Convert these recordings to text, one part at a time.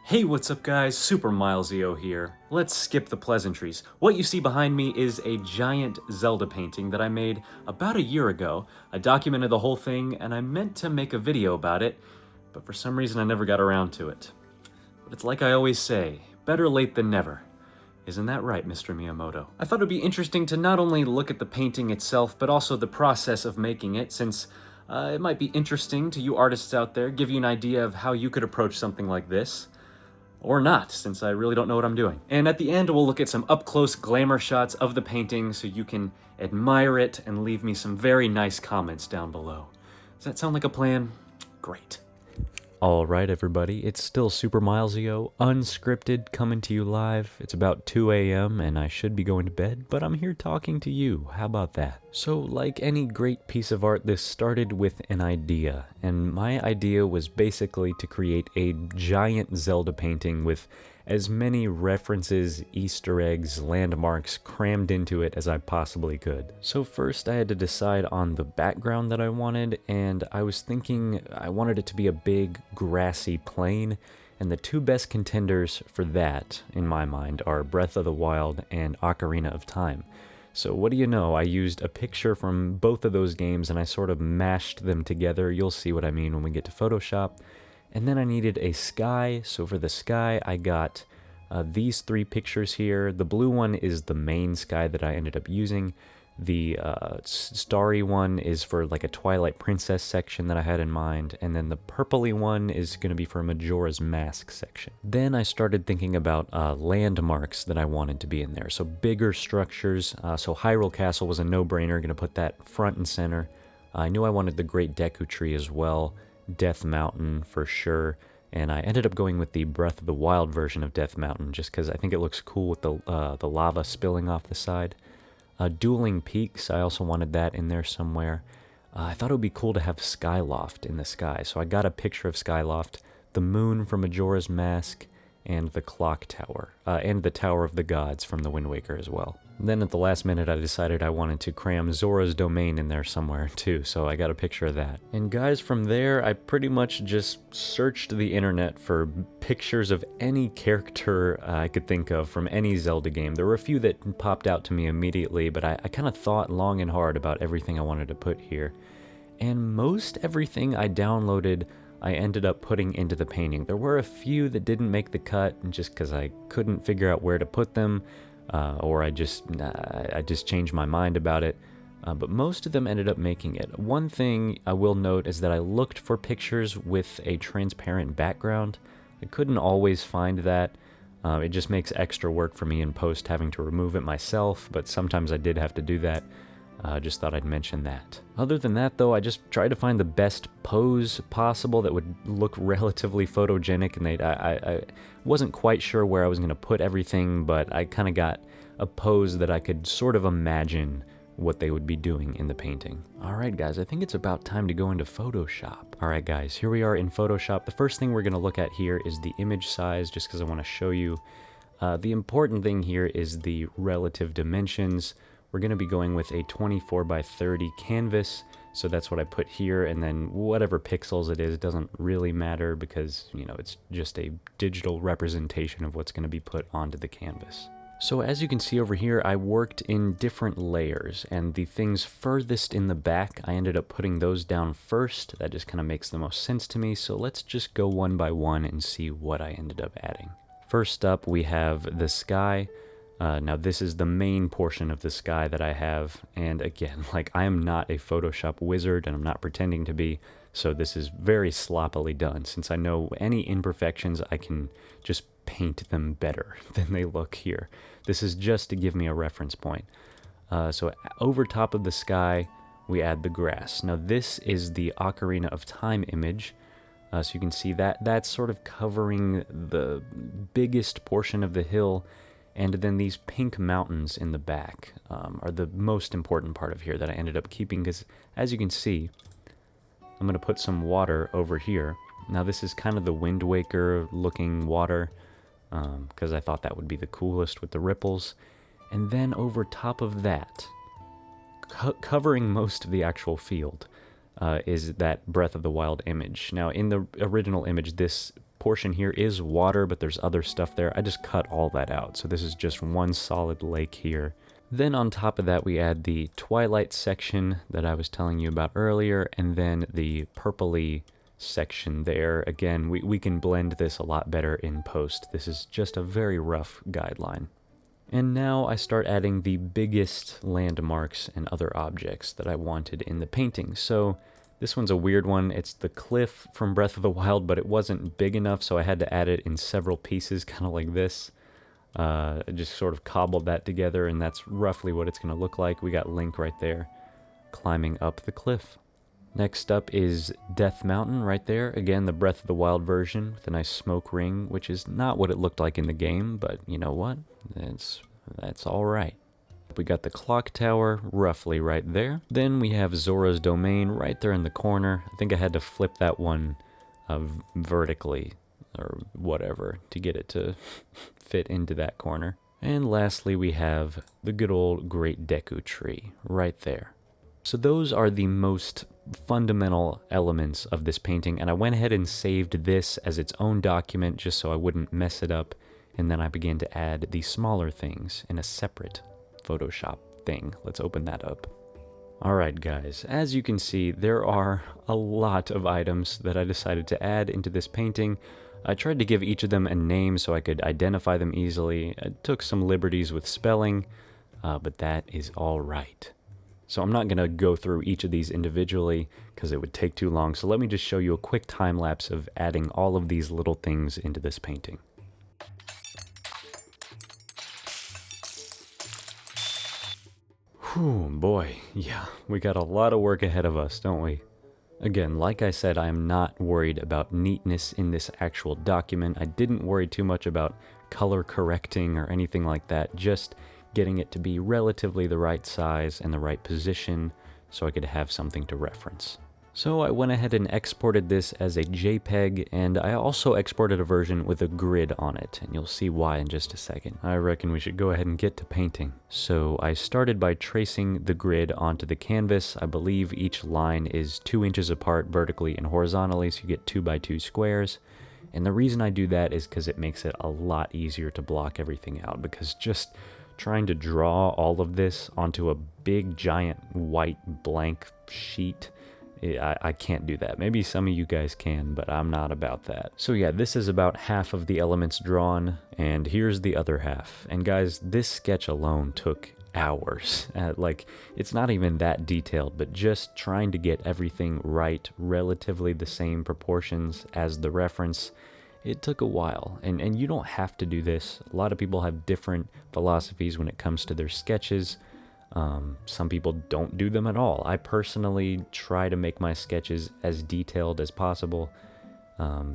Hey, what's up guys? Super Milesio here. Let's skip the pleasantries. What you see behind me is a giant Zelda painting that I made about a year ago. I documented the whole thing and I meant to make a video about it, but for some reason I never got around to it. But it's like I always say, better late than never. Isn't that right, Mr. Miyamoto? I thought it would be interesting to not only look at the painting itself, but also the process of making it, since it might be interesting to you artists out there, give you an idea of how you could approach something like this. Or not, since I really don't know what I'm doing. And at the end, we'll look at some up-close glamour shots of the painting so you can admire it and leave me some very nice comments down below. Does that sound like a plan? Great. Alright everybody, it's still Super Milesio, unscripted, coming to you live. It's about 2 a.m. and I should be going to bed, but I'm here talking to you. How about that? So, like any great piece of art, this started with an idea, and my idea was basically to create a giant Zelda painting with as many references, Easter eggs, landmarks crammed into it as I possibly could. So first I had to decide on the background that I wanted, and I was thinking I wanted it to be a big grassy plain, and the two best contenders for that, in my mind, are Breath of the Wild and Ocarina of Time. So what do you know, I used a picture from both of those games and I sort of mashed them together. You'll see what I mean when we get to Photoshop. And then I needed a sky, so for the sky I got these three pictures here. The blue one is the main sky that I ended up using. The starry one is for like a Twilight Princess section that I had in mind, and then the purpley one is going to be for Majora's Mask section. Then I started thinking about landmarks that I wanted to be in there, so bigger structures. So Hyrule Castle was a no-brainer, going to put that front and center. I knew I wanted the Great Deku Tree as well. Death Mountain for sure, and I ended up going with the Breath of the Wild version of Death Mountain just because I think it looks cool with the lava spilling off the side. Dueling Peaks, I also wanted that in there somewhere. I thought it would be cool to have Skyloft in the sky, so I got a picture of Skyloft, the moon from Majora's Mask, and the clock tower, and the Tower of the Gods from the Wind Waker as well. Then at the last minute I decided I wanted to cram Zora's Domain in there somewhere too, so I got a picture of that. And guys, from there I pretty much just searched the internet for pictures of any character I could think of from any Zelda game. There were a few that popped out to me immediately, but I kind of thought long and hard about everything I wanted to put here. And most everything I downloaded I ended up putting into the painting. There were a few that didn't make the cut just because I couldn't figure out where to put them, or I just changed my mind about it, but most of them ended up making it. One thing I will note is that I looked for pictures with a transparent background. I couldn't always find that. It just makes extra work for me in post having to remove it myself, but sometimes I did have to do that. Just thought I'd mention that. Other than that, though, I just tried to find the best pose possible that would look relatively photogenic, and I wasn't quite sure where I was going to put everything, but I kind of got a pose that I could sort of imagine what they would be doing in the painting. Alright guys, I think it's about time to go into Photoshop. Alright guys, here we are in Photoshop. The first thing we're going to look at here is the image size, just because I want to show you. The important thing here is the relative dimensions. We're going to be going with a 24 by 30 canvas, so that's what I put here, and then whatever pixels it is, it doesn't really matter because, you know, it's just a digital representation of what's going to be put onto the canvas. So as you can see over here, I worked in different layers, and the things furthest in the back, I ended up putting those down first. That just kind of makes the most sense to me, so let's just go one by one and see what I ended up adding. First up, we have the sky. Now this is the main portion of the sky that I have, and again, like, I am not a Photoshop wizard and I'm not pretending to be, so this is very sloppily done. Since I know any imperfections, I can just paint them better than they look here. This is just to give me a reference point. So over top of the sky, we add the grass. Now this is the Ocarina of Time image. So you can see that that's sort of covering the biggest portion of the hill. And then these pink mountains in the back are the most important part of here that I ended up keeping, because as you can see, I'm going to put some water over here. Now this is kind of the Wind Waker looking water, because I thought that would be the coolest with the ripples. And then over top of that, covering most of the actual field, is that Breath of the Wild image. Now in the original image, this portion here is water, but there's other stuff there. I just cut all that out, so this is just one solid lake here. Then on top of that, we add the twilight section that I was telling you about earlier, and then the purpley section there. Again, we can blend this a lot better in post. This is just a very rough guideline. And now I start adding the biggest landmarks and other objects that I wanted in the painting. So this one's a weird one. It's the cliff from Breath of the Wild, but it wasn't big enough, so I had to add it in several pieces, kind of like this. I just sort of cobbled that together, and that's roughly what it's going to look like. We got Link right there, climbing up the cliff. Next up is Death Mountain right there. Again, the Breath of the Wild version with a nice smoke ring, which is not what it looked like in the game, but you know what? That's all right. We got the clock tower roughly right there. Then we have Zora's Domain right there in the corner. I think I had to flip that one vertically or whatever to get it to fit into that corner. And lastly, we have the good old Great Deku Tree right there. So those are the most fundamental elements of this painting, and I went ahead and saved this as its own document just so I wouldn't mess it up, and then I began to add the smaller things in a separate Photoshop thing. Let's open that up. Alright guys, as you can see, there are a lot of items that I decided to add into this painting. I tried to give each of them a name so I could identify them easily. I took some liberties with spelling, but that is alright. So I'm not going to go through each of these individually because it would take too long, so let me just show you a quick time lapse of adding all of these little things into this painting. Whew, boy, yeah, we got a lot of work ahead of us, don't we? Again, like I said, I am not worried about neatness in this actual document. I didn't worry too much about color correcting or anything like that, just getting it to be relatively the right size and the right position so I could have something to reference. So I went ahead and exported this as a JPEG, and I also exported a version with a grid on it, and you'll see why in just a second. I reckon we should go ahead and get to painting. So I started by tracing the grid onto the canvas. I believe each line is 2 inches apart vertically and horizontally, so you get 2 by 2 squares. And the reason I do that is because it makes it a lot easier to block everything out, because just trying to draw all of this onto a big giant white blank sheet, I can't do that. Maybe some of you guys can, but I'm not about that. So yeah, this is about half of the elements drawn, and here's the other half. And guys, this sketch alone took hours. Like, it's not even that detailed, but just trying to get everything right, relatively the same proportions as the reference, it took a while, and you don't have to do this. A lot of people have different philosophies when it comes to their sketches. Some people don't do them at all. I personally try to make my sketches as detailed as possible,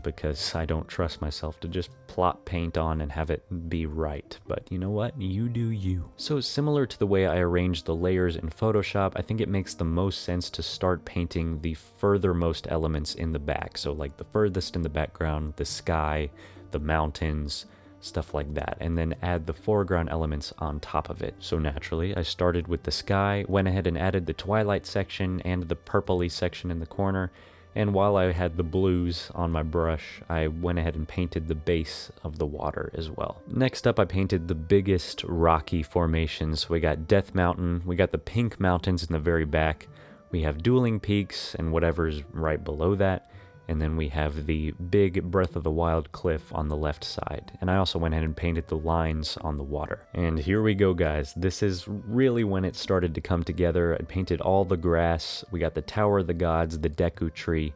because I don't trust myself to just plop paint on and have it be right. But you know what? You do you. So similar to the way I arranged the layers in Photoshop, I think it makes the most sense to start painting the furthermost elements in the back. So like the furthest in the background, the sky, the mountains, stuff like that, and then add the foreground elements on top of it. So naturally, I started with the sky, went ahead and added the twilight section and the purpley section in the corner, and while I had the blues on my brush, I went ahead and painted the base of the water as well. Next up, I painted the biggest rocky formations. We got Death Mountain, we got the pink mountains in the very back, we have Dueling Peaks and whatever's right below that, and then we have the big Breath of the Wild cliff on the left side. And I also went ahead and painted the lines on the water. And here we go, guys. This is really when it started to come together. I painted all the grass. We got the Tower of the Gods, the Deku Tree,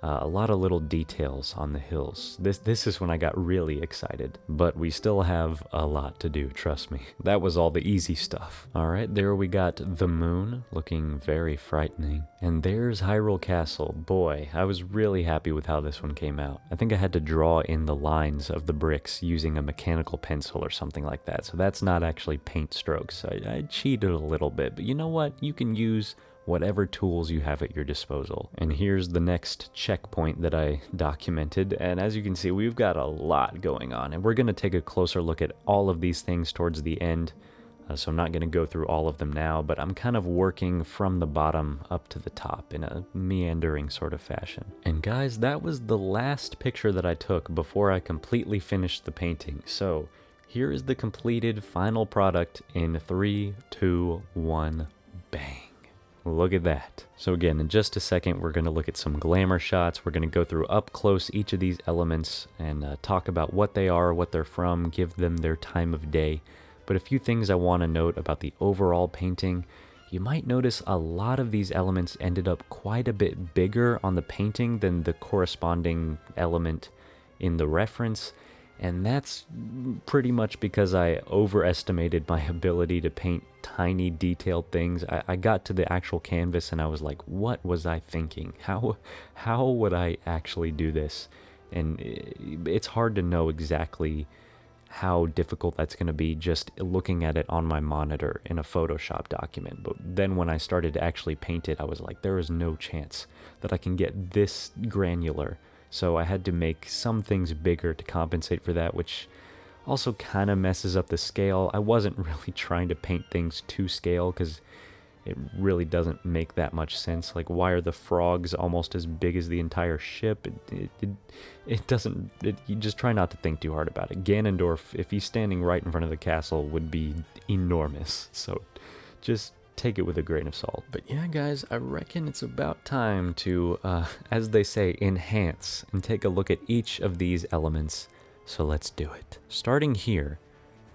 a lot of little details on the hills. This is when I got really excited. But we still have a lot to do, trust me. That was all the easy stuff. Alright, there we got the moon, looking very frightening. And there's Hyrule Castle. Boy, I was really happy with how this one came out. I think I had to draw in the lines of the bricks using a mechanical pencil or something like that. So that's not actually paint strokes. I cheated a little bit, but you know what? You can use whatever tools you have at your disposal. And here's the next checkpoint that I documented, and as you can see, we've got a lot going on, and we're going to take a closer look at all of these things towards the end. So I'm not going to go through all of them now, but I'm kind of working from the bottom up to the top in a meandering sort of fashion. And guys, that was the last picture that I took before I completely finished the painting. So here is the completed final product in 3, 2, 1, bang. Look at that. So again, in just a second, we're going to look at some glamour shots. We're going to go through up close each of these elements and talk about what they are, what they're from, give them their time of day. But a few things I want to note about the overall painting. You might notice a lot of these elements ended up quite a bit bigger on the painting than the corresponding element in the reference. And that's pretty much because I overestimated my ability to paint tiny detailed things. I got to the actual canvas and I was like, what was I thinking? How would I actually do this? And it's hard to know exactly how difficult that's going to be just looking at it on my monitor in a Photoshop document. But then when I started to actually paint it, I was like, there is no chance that I can get this granular. So I had to make some things bigger to compensate for that, which also kind of messes up the scale. I wasn't really trying to paint things to scale because it really doesn't make that much sense. Like, why are the frogs almost as big as the entire ship? It doesn't, you just try not to think too hard about it. Ganondorf, if he's standing right in front of the castle, would be enormous. So just take it with a grain of salt. But yeah, guys, I reckon it's about time to, as they say, enhance and take a look at each of these elements. So let's do it. Starting here,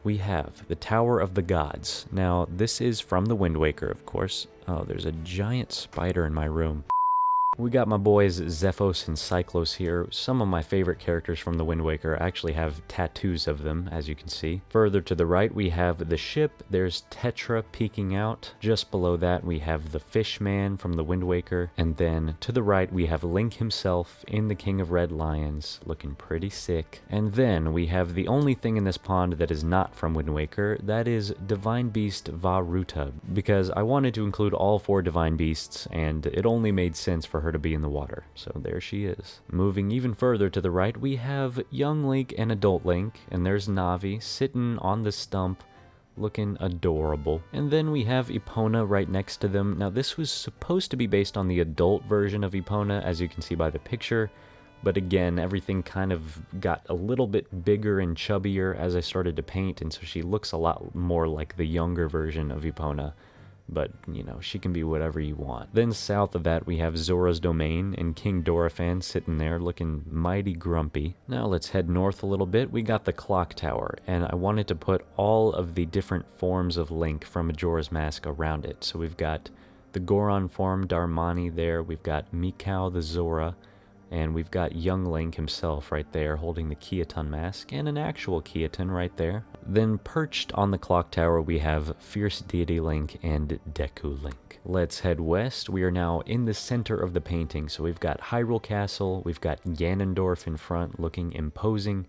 we have the Tower of the Gods. Now, this is from the Wind Waker, of course. Oh, there's a giant spider in my room. We got my boys Zephos and Cyclos here. Some of my favorite characters from the Wind Waker. I actually have tattoos of them, as you can see. Further to the right, we have the ship. There's Tetra peeking out. Just below that, we have the Fish Man from the Wind Waker. And then to the right, we have Link himself in the King of Red Lions, looking pretty sick. And then we have the only thing in this pond that is not from Wind Waker. That is Divine Beast Vah Ruta, because I wanted to include all 4 Divine Beasts, and it only made sense for her to be in the water. So there she is. Moving even further to the right, we have young Link and adult Link, and there's Navi sitting on the stump looking adorable. And then we have Epona right next to them. Now, this was supposed to be based on the adult version of Epona, as you can see by the picture, but again, everything kind of got a little bit bigger and chubbier as I started to paint, and so she looks a lot more like the younger version of Epona. But, you know, she can be whatever you want. Then south of that, we have Zora's Domain and King Dorephan sitting there looking mighty grumpy. Now let's head north a little bit. We got the Clock Tower, and I wanted to put all of the different forms of Link from Majora's Mask around it. So we've got the Goron form, Darmani there. We've got Mikau the Zora. And we've got young Link himself right there holding the Kiaton mask, and an actual Kiaton right there. Then perched on the clock tower, we have Fierce Deity Link and Deku Link. Let's head west. We are now in the center of the painting. So we've got Hyrule Castle, we've got Ganondorf in front looking imposing.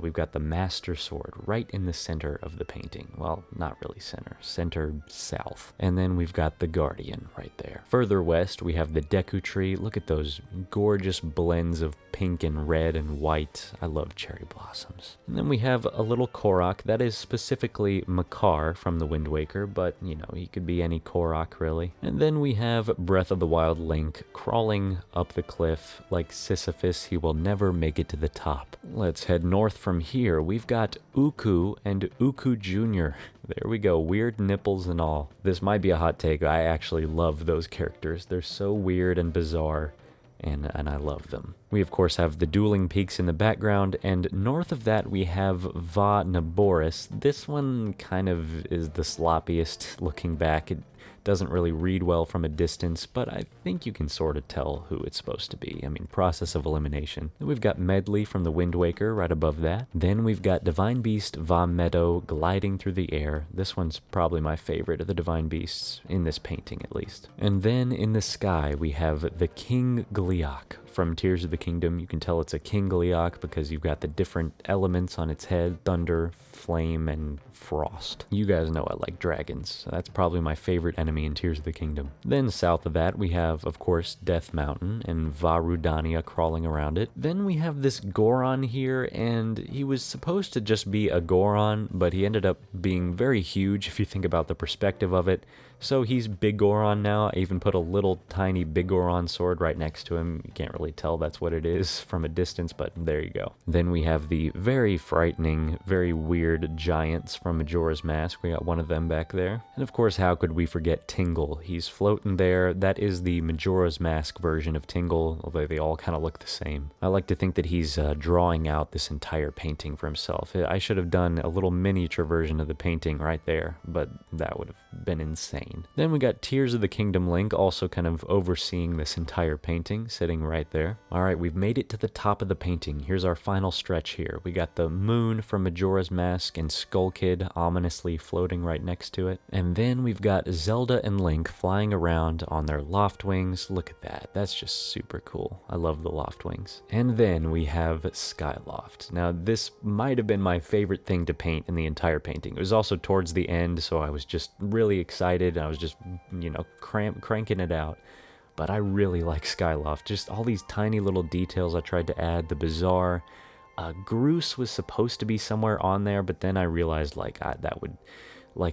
We've got the Master Sword right in the center of the painting. Well, not really center south. And then we've got the Guardian right there. Further west, we have the Deku Tree. Look at those gorgeous blends of pink and red and white. I love cherry blossoms. And then we have a little Korok. That is specifically Makar from the Wind Waker, but, you know, he could be any Korok, really. And then we have Breath of the Wild Link crawling up the cliff like Sisyphus. He will never make it to the top. Let's head north from here. We've got Uku and Uku Jr. There we go, weird nipples and all. This might be a hot take. I actually love those characters. They're so weird and bizarre, and I love them. We, of course, have the dueling peaks in the background, and north of that we have Va Naboris. This one kind of is the sloppiest looking back. It doesn't really read well from a distance, but I think you can sort of tell who it's supposed to be. I mean, process of elimination. Then we've got Medley from the Wind Waker right above that. Then we've got Divine Beast Va Meadow gliding through the air. This one's probably my favorite of the Divine Beasts, in this painting at least. And then in the sky we have the King Gleeok from Tears of the Kingdom. You can tell it's a King Gleeok because you've got the different elements on its head: thunder, flame, and frost. You guys know I like dragons, so that's probably my favorite favorite enemy in Tears of the Kingdom. Then south of that, we have, of course, Death Mountain and Varudania crawling around it. Then we have this Goron here, and he was supposed to just be a Goron, but he ended up being very huge if you think about the perspective of it. So he's Big Goron now. I even put a little tiny Big Goron sword right next to him. You can't really tell that's what it is from a distance, but there you go. Then we have the very frightening, very weird giants from Majora's Mask. We got one of them back there. And of course, how could we forget Tingle? He's floating there. That is the Majora's Mask version of Tingle, although they all kind of look the same. I like to think that he's drawing out this entire painting for himself. I should have done a little miniature version of the painting right there, but that would have been insane. Then we got Tears of the Kingdom Link also kind of overseeing this entire painting, sitting right there. All right, we've made it to the top of the painting. Here's our final stretch here. We got the moon from Majora's Mask and Skull Kid ominously floating right next to it. And then we've got Zelda and Link flying around on their loft wings. Look at that. That's just super cool. I love the loft wings. And then we have Skyloft. Now, this might have been my favorite thing to paint in the entire painting. It was also towards the end, so I was just really excited. I was just, you know, cranking it out. But I really like Skyloft. Just all these tiny little details I tried to add. The bizarre. Groose was supposed to be somewhere on there, but then I realized, like,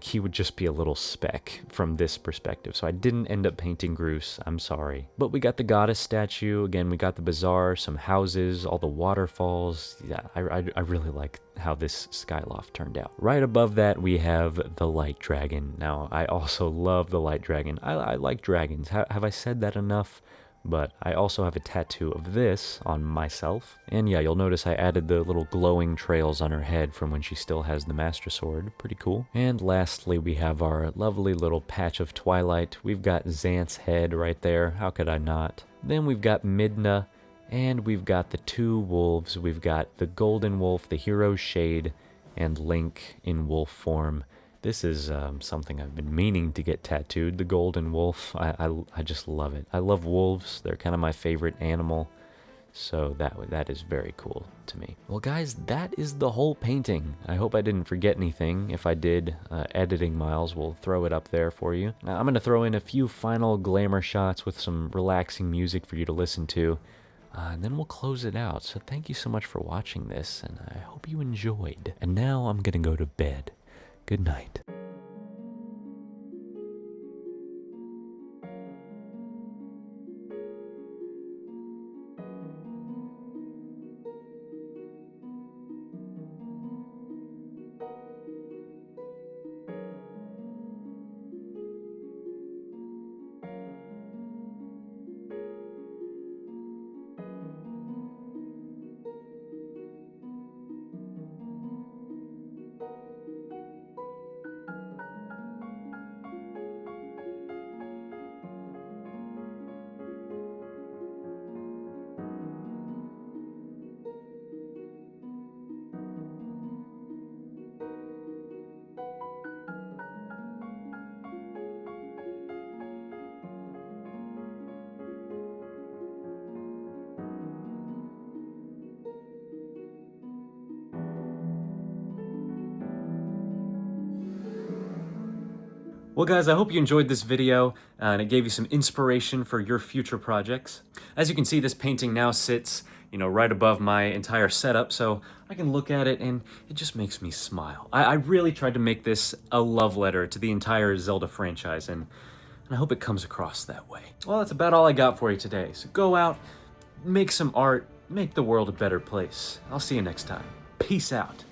he would just be a little speck from this perspective. So I didn't end up painting Groose. I'm sorry. But we got the goddess statue. Again, we got the bazaar, some houses, all the waterfalls. Yeah, I really like how this Skyloft turned out. Right above that, we have the light dragon. Now, I also love the light dragon. I like dragons. Have I said that enough? But I also have a tattoo of this on myself. And yeah, you'll notice I added the little glowing trails on her head from when she still has the Master Sword. Pretty cool. And lastly, we have our lovely little patch of twilight. We've got Xanth's head right there. How could I not? Then we've got Midna, and we've got the two wolves. We've got the golden wolf, the hero's shade, and Link in wolf form. This is something I've been meaning to get tattooed, the golden wolf. I just love it. I love wolves. They're kind of my favorite animal. So that is very cool to me. Well, guys, that is the whole painting. I hope I didn't forget anything. If I did, editing Miles will throw it up there for you. Now, I'm going to throw in a few final glamour shots with some relaxing music for you to listen to. And then we'll close it out. So thank you so much for watching this, and I hope you enjoyed. And now I'm going to go to bed. Good night. Well, guys, I hope you enjoyed this video and it gave you some inspiration for your future projects. As you can see, this painting now sits, right above my entire setup, so I can look at it and it just makes me smile. I really tried to make this a love letter to the entire Zelda franchise, and I hope it comes across that way. Well, that's about all I got for you today, so go out, make some art, make the world a better place. I'll see you next time. Peace out.